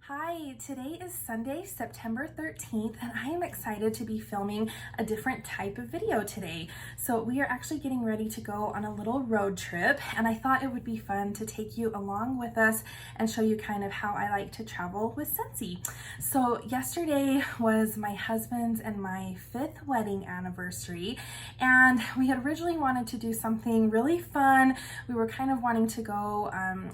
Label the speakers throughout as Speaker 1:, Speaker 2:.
Speaker 1: Hi, today is Sunday, September 13th, and I am excited to be filming a different type of video today. So we are actually getting ready to go on a little road trip, and I thought it would be fun to take you along with us and show you kind of how I like to travel with Scentsy. So yesterday was my husband's and my 5th wedding anniversary, and we had originally wanted to do something really fun. We were kind of wanting to go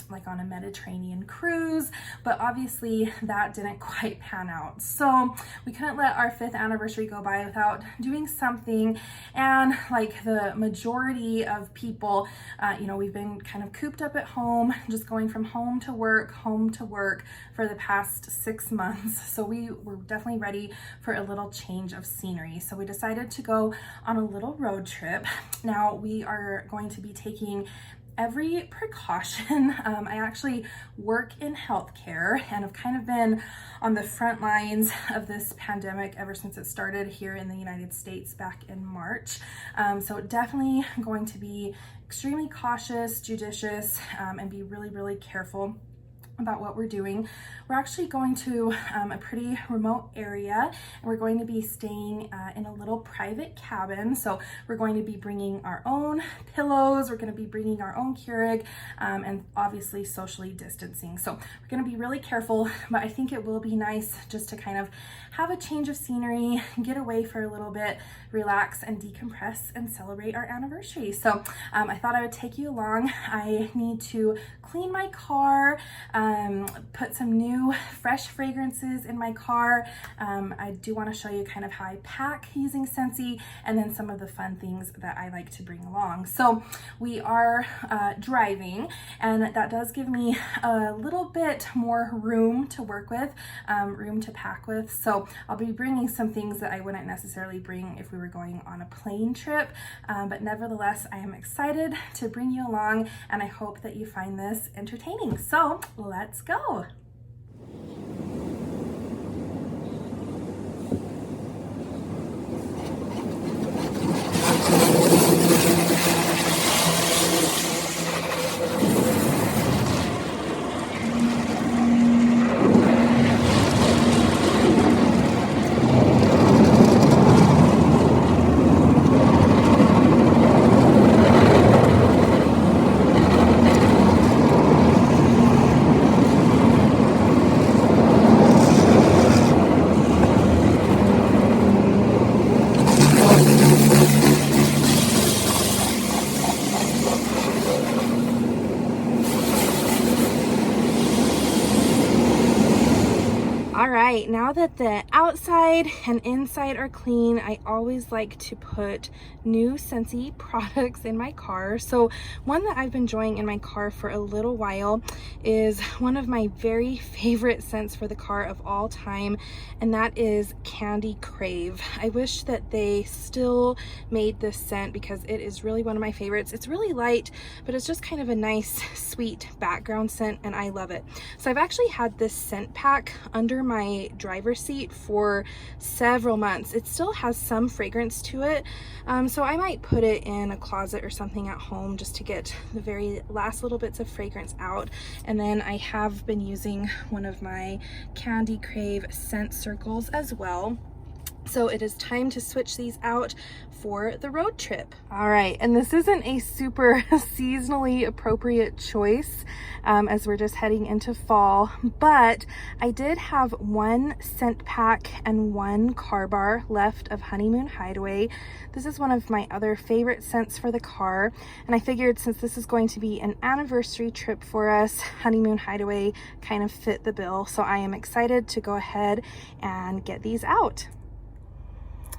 Speaker 1: like on a Mediterranean cruise, but obviously that didn't quite pan out. So we couldn't let our 5th anniversary go by without doing something. And like the majority of people, we've been kind of cooped up at home, just going from home to work for the past 6 months. So we were definitely ready for a little change of scenery. So we decided to go on a little road trip. Now we are going to be taking every precaution. I actually work in healthcare and have kind of been on the front lines of this pandemic ever since it started here in the United States back in March. So definitely going to be extremely cautious, judicious, and be really, really careful about what we're doing. We're actually going to a pretty remote area, and we're going to be staying in a little private cabin. So we're going to be bringing our own pillows, we're going to be bringing our own Keurig, and obviously socially distancing. So we're going to be really careful, but I think it will be nice just to kind of have a change of scenery, get away for a little bit, relax and decompress and celebrate our anniversary. So I thought I would take you along. I need to clean my car, put some new fresh fragrances in my car. I do want to show you kind of how I pack using Scentsy, and then some of the fun things that I like to bring along. So we are driving, and that does give me a little bit more room to work with, room to pack with. So I'll be bringing some things that I wouldn't necessarily bring if we were going on a plane trip, but nevertheless, I am excited to bring you along, and I hope that you find this entertaining. So let's go. All right, now that the outside and inside are clean, I always like to put new Scentsy products in my car. So one that I've been enjoying in my car for a little while is one of my very favorite scents for the car of all time, and that is Candy Crave. I wish that they still made this scent because it is really one of my favorites. It's really light, but it's just kind of a nice, sweet background scent, and I love it. So I've actually had this scent pack under my driver's seat for several months. It still has some fragrance to it, so I might put it in a closet or something at home just to get the very last little bits of fragrance out. And then I have been using one of my Candy Crave scent circles as well. So it is time to switch these out for the road trip. All right, and this isn't a super seasonally appropriate choice as we're just heading into fall, but I did have one scent pack and one car bar left of Honeymoon Hideaway. This is one of my other favorite scents for the car, and I figured since this is going to be an anniversary trip for us, Honeymoon Hideaway kind of fit the bill. So I am excited to go ahead and get these out.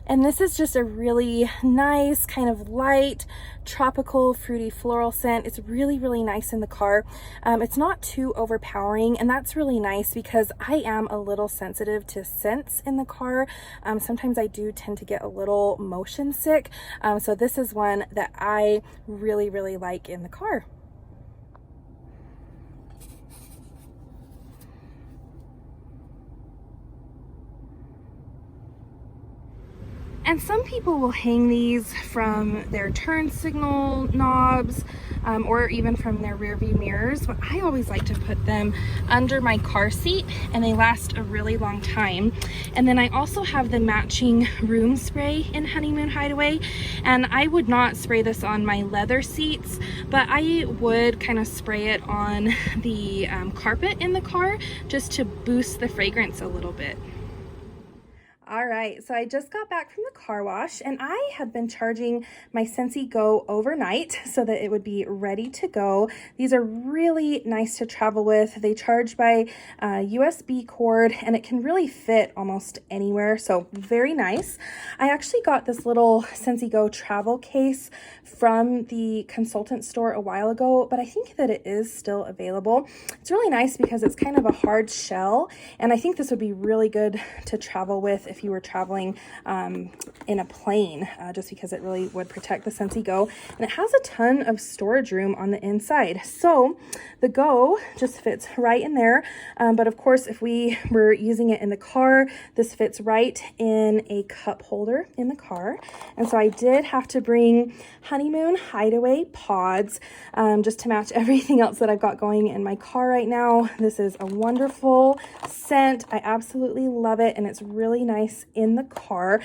Speaker 1: And this is just a really nice kind of light, tropical, fruity, floral scent. It's really, really nice in the car. It's not too overpowering, and that's really nice because I am a little sensitive to scents in the car. Sometimes I do tend to get a little motion sick. So this is one that I really, really like in the car. And some people will hang these from their turn signal knobs or even from their rear view mirrors, but I always like to put them under my car seat, and they last a really long time. And then I also have the matching room spray in Honeymoon Hideaway, and I would not spray this on my leather seats, but I would kind of spray it on the carpet in the car just to boost the fragrance a little bit. All right, so I just got back from the car wash, and I had been charging my Scentsy Go overnight so that it would be ready to go. These are really nice to travel with. They charge by USB cord, and it can really fit almost anywhere, so very nice. I actually got this little Scentsy Go travel case from the consultant store a while ago, but I think that it is still available. It's really nice because it's kind of a hard shell, and I think this would be really good to travel with if you were traveling in a plane, just because it really would protect the Scentsy Go. And it has a ton of storage room on the inside. So the Go just fits right in there. But of course, if we were using it in the car, this fits right in a cup holder in the car. And so I did have to bring Honeymoon Hideaway pods just to match everything else that I've got going in my car right now. This is a wonderful scent. I absolutely love it, and it's really nice in the car.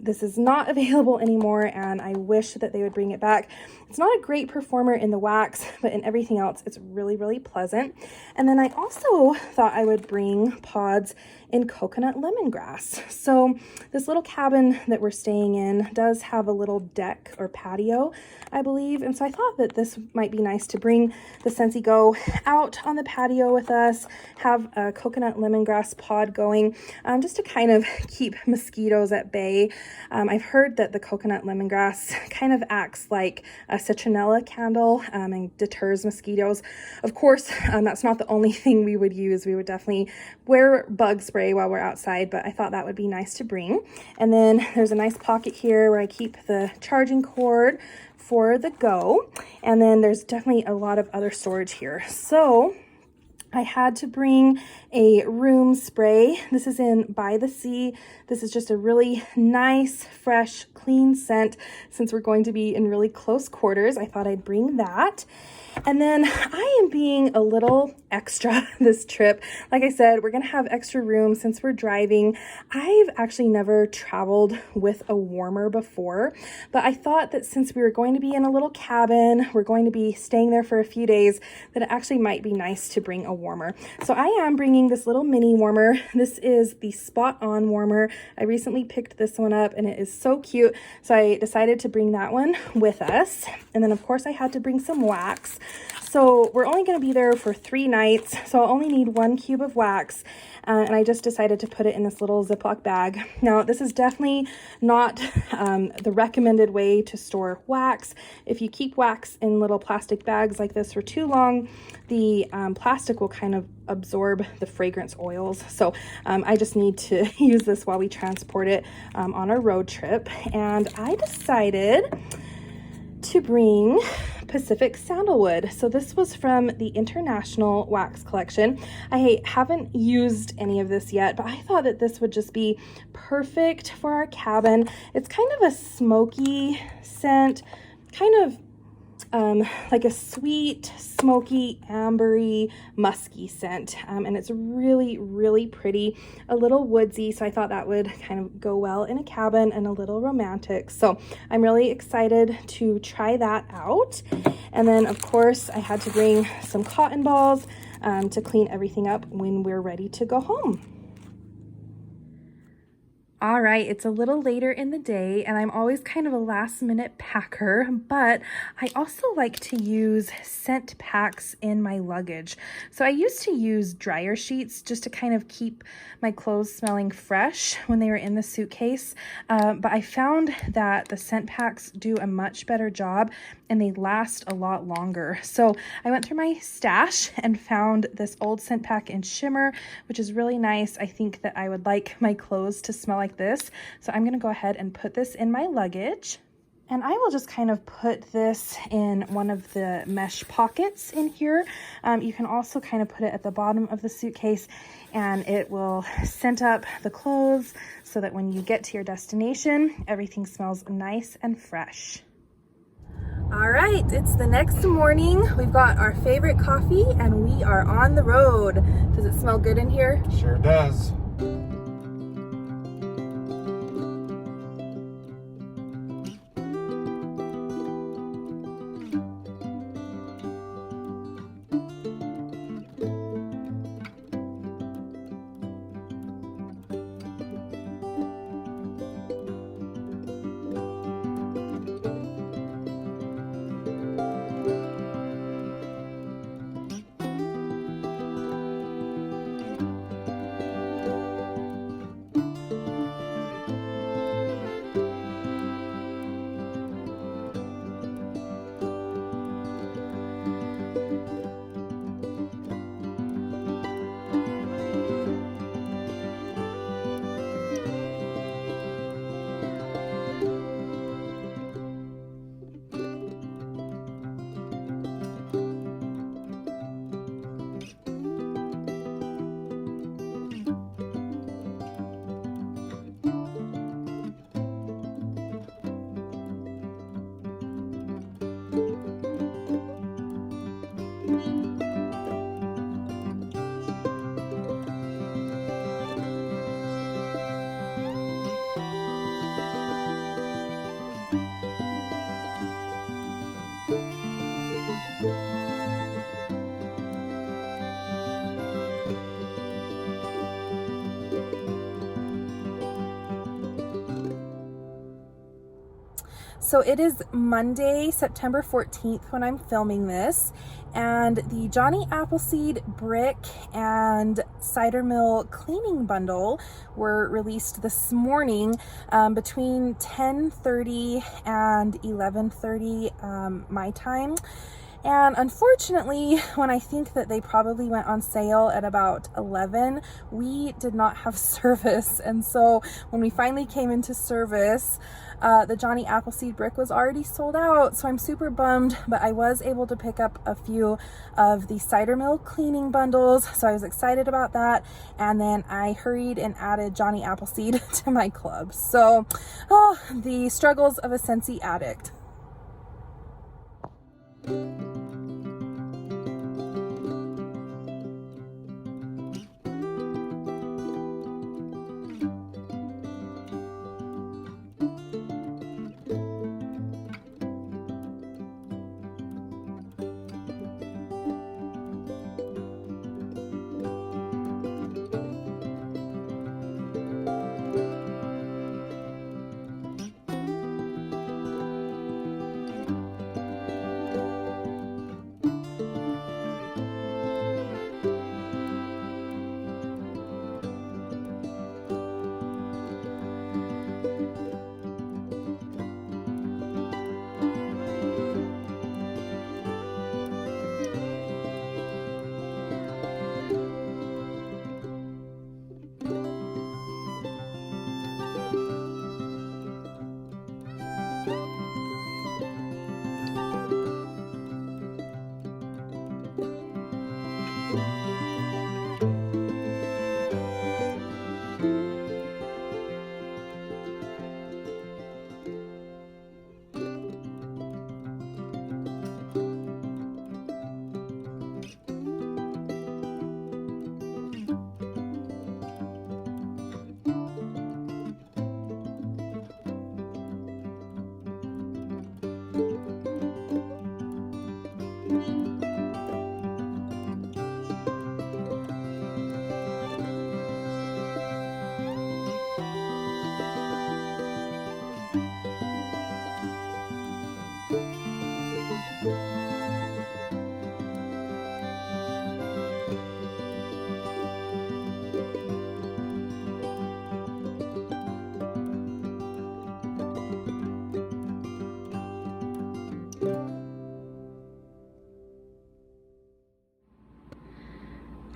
Speaker 1: This is not available anymore, and I wish that they would bring it back. It's not a great performer in the wax, but in everything else, it's really, really pleasant. And then I also thought I would bring pods in coconut lemongrass. So this little cabin that we're staying in does have a little deck or patio, I believe. And so I thought that this might be nice to bring the Scentsy Go out on the patio with us, have a coconut lemongrass pod going, just to kind of keep mosquitoes at bay. I've heard that the coconut lemongrass kind of acts like a citronella candle and deters mosquitoes. Of course, that's not the only thing we would use. We would definitely wear bug spray while we're outside, but I thought that would be nice to bring. And then there's a nice pocket here where I keep the charging cord for the Go. And then there's definitely a lot of other storage here. So I had to bring a room spray. This is in By the Sea. This is just a really nice, fresh, clean scent. Since we're going to be in really close quarters, I thought I'd bring that. And then I am being a little extra this trip. Like I said, we're going to have extra room since we're driving. I've actually never traveled with a warmer before, but I thought that since we were going to be in a little cabin, we're going to be staying there for a few days, that it actually might be nice to bring a warmer. So I am bringing this little mini warmer. This is the Spot On warmer. I recently picked this one up and it is so cute. So I decided to bring that one with us. And then of course I had to bring some wax. So we're only going to be there for 3 nights, so I'll only need 1 cube of wax, and I just decided to put it in this little Ziploc bag. Now, this is definitely not the recommended way to store wax. If you keep wax in little plastic bags like this for too long, the plastic will kind of absorb the fragrance oils. So I just need to use this while we transport it on our road trip, and I decided to bring Pacific Sandalwood. So this was from the International Wax Collection. I haven't used any of this yet, but I thought that this would just be perfect for our cabin. It's kind of a smoky scent, kind of like a sweet, smoky, ambery, musky scent. And it's really, really pretty, a little woodsy. So I thought that would kind of go well in a cabin and a little romantic. So I'm really excited to try that out. And then of course I had to bring some cotton balls to clean everything up when we're ready to go home. All right, it's a little later in the day and I'm always kind of a last minute packer, but I also like to use scent packs in my luggage. So I used to use dryer sheets just to kind of keep my clothes smelling fresh when they were in the suitcase. But I found that the scent packs do a much better job and they last a lot longer. So I went through my stash and found this old scent pack in shimmer, which is really nice. I think that I would like my clothes to smell like this. So I'm gonna go ahead and put this in my luggage. And I will just kind of put this in one of the mesh pockets in here. You can also kind of put it at the bottom of the suitcase, and it will scent up the clothes so that when you get to your destination, everything smells nice and fresh. All right, it's the next morning. We've got our favorite coffee and we are on the road. Does it smell good in here?
Speaker 2: Sure does.
Speaker 1: So it is Monday, September 14th when I'm filming this, and the Johnny Appleseed brick and cider mill cleaning bundle were released this morning between 10:30 and 11:30 my time. And unfortunately, when I think that they probably went on sale at about 11, we did not have service. And so when we finally came into service, the Johnny Appleseed brick was already sold out. So I'm super bummed, but I was able to pick up a few of the cider mill cleaning bundles. So I was excited about that. And then I hurried and added Johnny Appleseed to my club. So, the struggles of a Scentsy addict.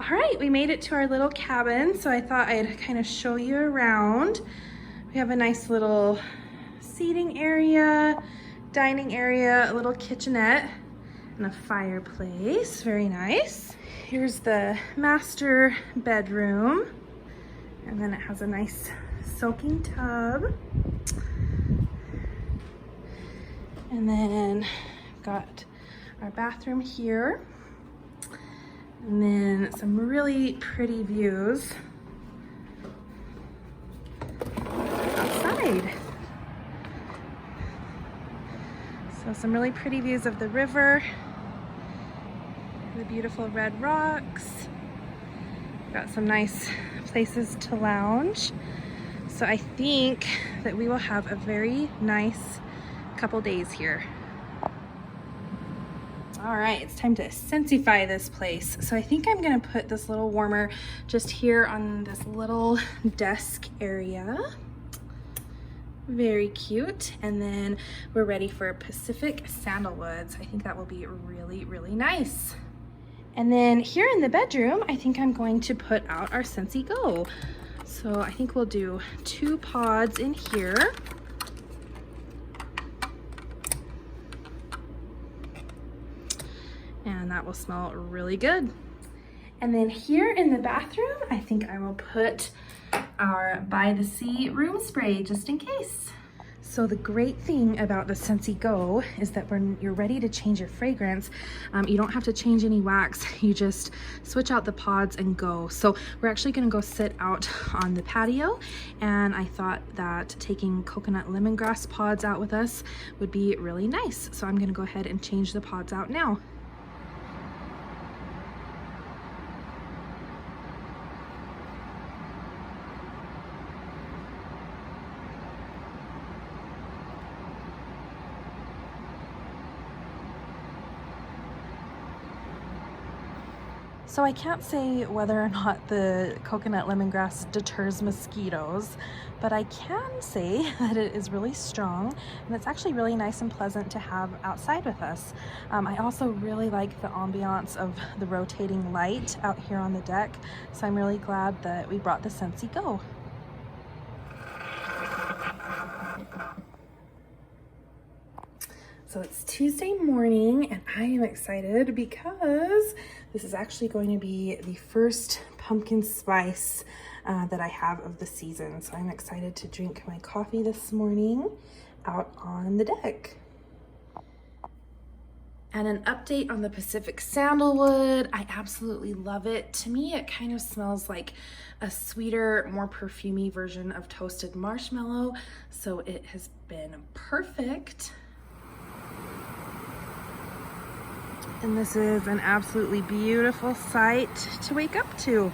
Speaker 1: All right, we made it to our little cabin, so I thought I'd kind of show you around. We have a nice little seating area, dining area, a little kitchenette, and a fireplace. Very nice. Here's the master bedroom. And then it has a nice soaking tub. And then got our bathroom here. And then some really pretty views outside. So some really pretty views of the river, the beautiful red rocks. Got some nice places to lounge. So I think that we will have a very nice couple days here. All right, it's time to Scentsify this place. So I think I'm gonna put this little warmer just here on this little desk area. Very cute. And then we're ready for Pacific Sandalwoods. I think that will be really, really nice. And then here in the bedroom, I think I'm going to put out our Scentsy Go. So I think we'll do 2 pods in here. And that will smell really good. And then here in the bathroom, I think I will put our By the Sea room spray just in case. So the great thing about the Scentsy Go is that when you're ready to change your fragrance, you don't have to change any wax. You just switch out the pods and go. So we're actually gonna go sit out on the patio, and I thought that taking coconut lemongrass pods out with us would be really nice. So I'm gonna go ahead and change the pods out now. So I can't say whether or not the coconut lemongrass deters mosquitoes, but I can say that it is really strong, and it's actually really nice and pleasant to have outside with us. I also really like the ambiance of the rotating light out here on the deck, so I'm really glad that we brought the Scentsy Go. So it's Tuesday morning, and I am excited because this is actually going to be the first pumpkin spice that I have of the season. So I'm excited to drink my coffee this morning out on the deck. And an update on the Pacific Sandalwood. I absolutely love it. To me, it kind of smells like a sweeter, more perfumey version of toasted marshmallow. So it has been perfect. And this is an absolutely beautiful sight to wake up to.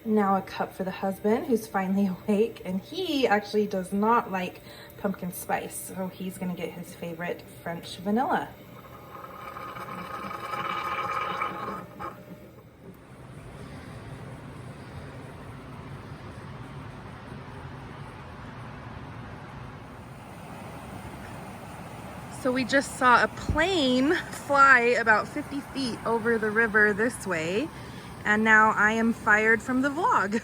Speaker 1: Now a cup for the husband, who's finally awake, and he actually does not like pumpkin spice, so he's gonna get his favorite French vanilla. So we just saw a plane fly about 50 feet over the river this way, and now I am fired from the vlog.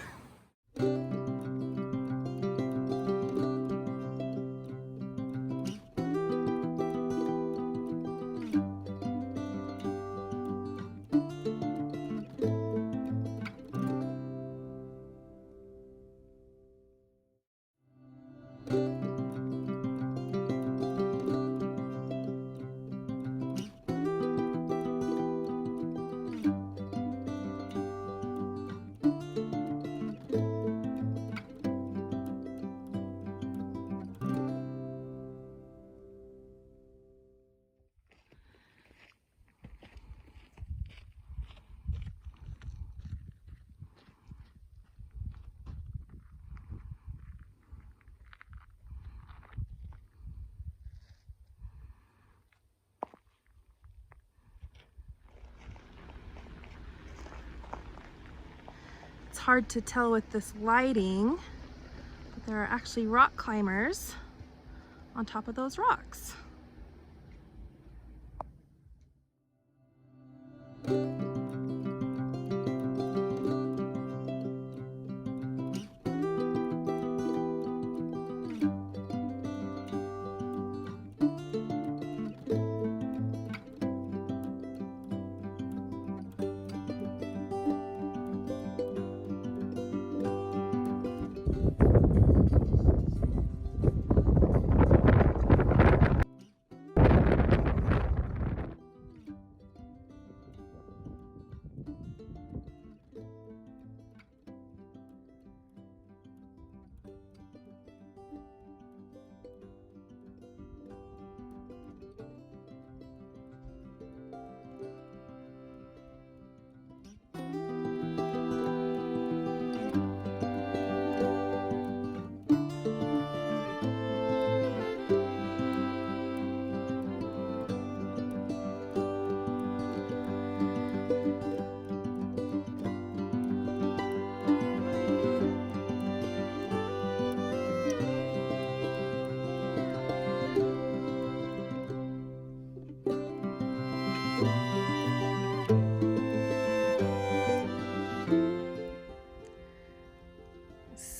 Speaker 1: It's hard to tell with this lighting, but there are actually rock climbers on top of those rocks.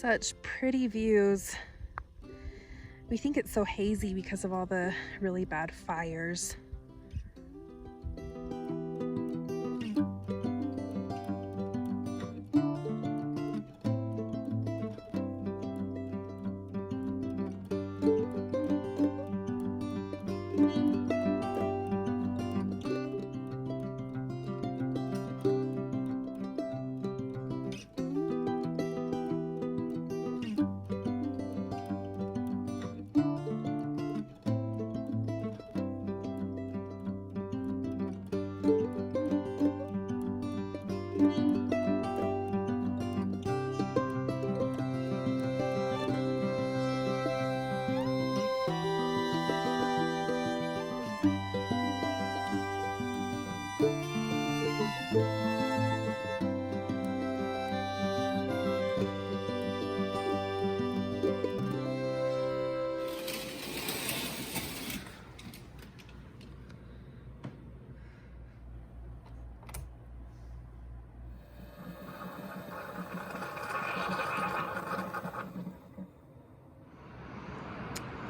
Speaker 1: Such pretty views. We think it's so hazy because of all the really bad fires.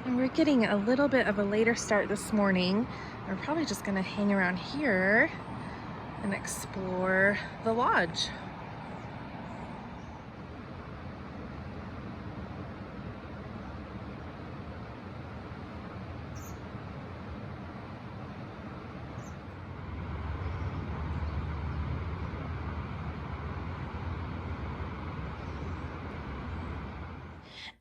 Speaker 1: And we're getting a little bit of a later start this morning. We're probably just gonna hang around here and explore the lodge.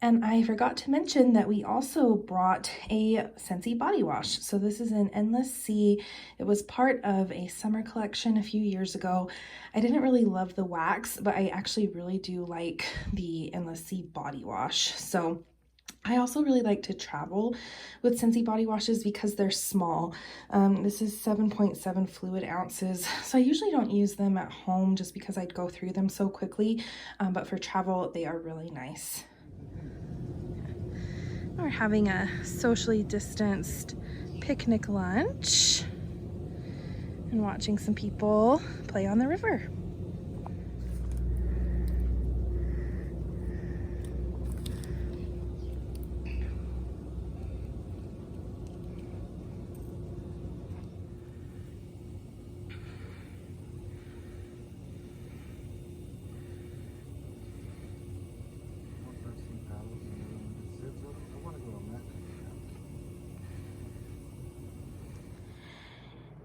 Speaker 1: And I forgot to mention that we also brought a Scentsy body wash. So this is an Endless Sea. It was part of a summer collection a few years ago. I didn't really love the wax, but I actually really do like the Endless Sea body wash. So I also really like to travel with Scentsy body washes because they're small. This is 7.7 fluid ounces. So I usually don't use them at home just because I'd go through them so quickly. But for travel, they are really nice. We're having a socially distanced picnic lunch and watching some people play on the river.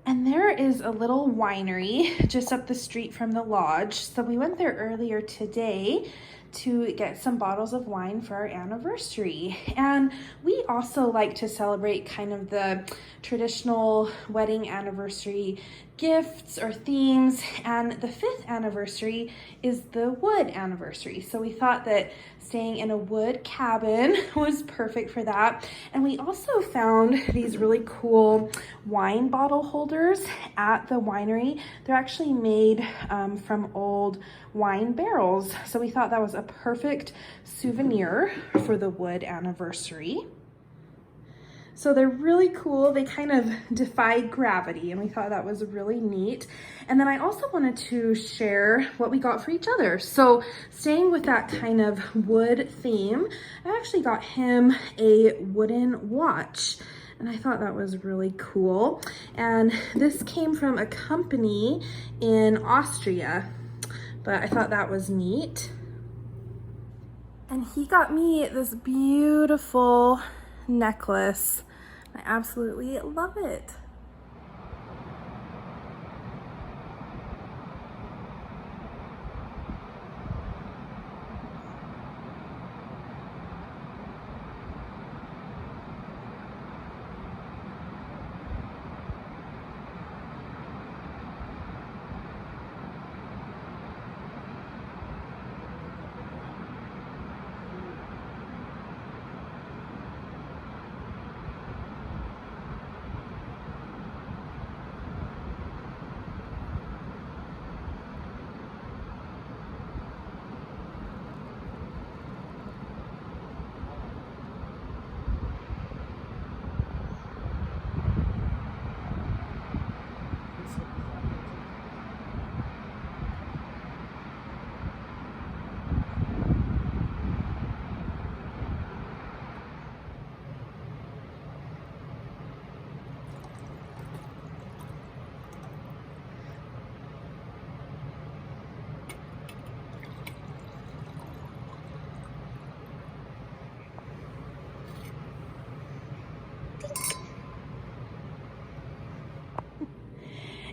Speaker 1: And there is a little winery just up the street from the lodge. So we went there earlier today to get some bottles of wine for our anniversary. And we also like to celebrate kind of the traditional wedding anniversary gifts or themes. And the 5th anniversary is the wood anniversary. So we thought that staying in a wood cabin was perfect for that. And we also found these really cool wine bottle holders at the winery. They're actually made from old wine barrels. So we thought that was a perfect souvenir for the wood anniversary. So they're really cool. They kind of defy gravity, and we thought that was really neat. And then I also wanted to share what we got for each other. So staying with that kind of wood theme, I actually got him a wooden watch. And I thought that was really cool. And this came from a company in Austria, but I thought that was neat. And he got me this beautiful necklace. I absolutely love it.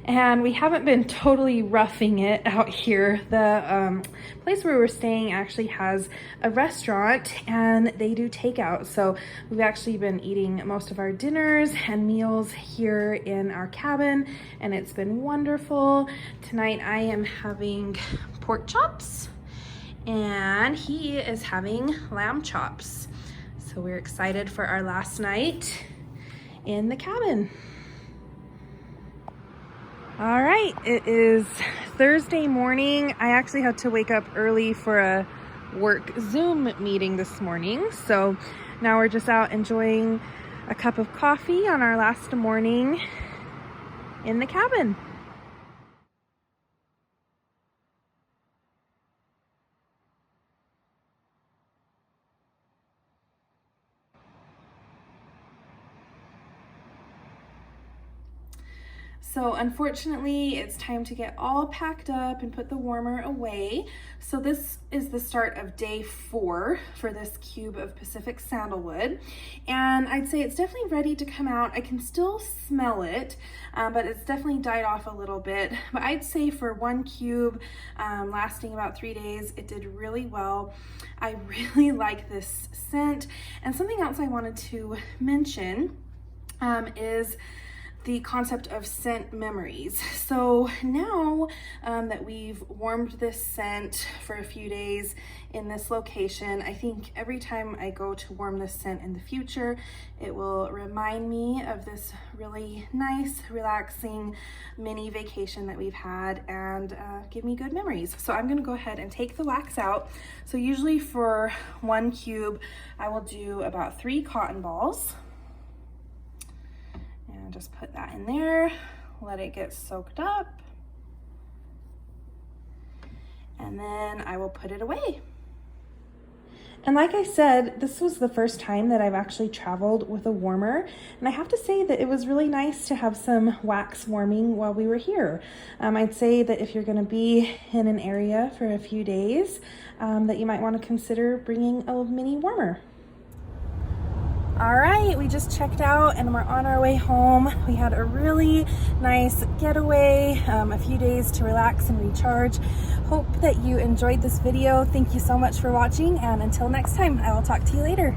Speaker 1: and we haven't been totally roughing it out here. The place where we're staying actually has a restaurant and they do takeout. So we've actually been eating most of our dinners and meals here in our cabin, and it's been wonderful. Tonight I am having pork chops and he is having lamb chops. So we're excited for our last night in the cabin. All right, it is Thursday morning. I actually had to wake up early for a work Zoom meeting this morning. So now we're just out enjoying a cup of coffee on our last morning in the cabin. So unfortunately, it's time to get all packed up and put the warmer away. So this is the start of day 4 for this cube of Pacific sandalwood. And I'd say it's definitely ready to come out. I can still smell it, but it's definitely died off a little bit. But I'd say for 1 cube lasting about 3 days, it did really well. I really like this scent. And something else I wanted to mention is the concept of scent memories. So now that we've warmed this scent for a few days in this location, I think every time I go to warm this scent in the future, it will remind me of this really nice, relaxing mini vacation that we've had and give me good memories. So I'm gonna go ahead and take the wax out. So usually for 1 cube, I will do about 3 cotton balls. And just put that in there, let it get soaked up, and then I will put it away. And like I said, this was the first time that I've actually traveled with a warmer, and I have to say that it was really nice to have some wax warming while we were here. I'd say that if you're going to be in an area for a few days, that you might want to consider bringing a mini warmer. All right, we just checked out and we're on our way home. We had a really nice getaway, a few days to relax and recharge. Hope that you enjoyed this video. Thank you so much for watching, and until next time, I will talk to you later.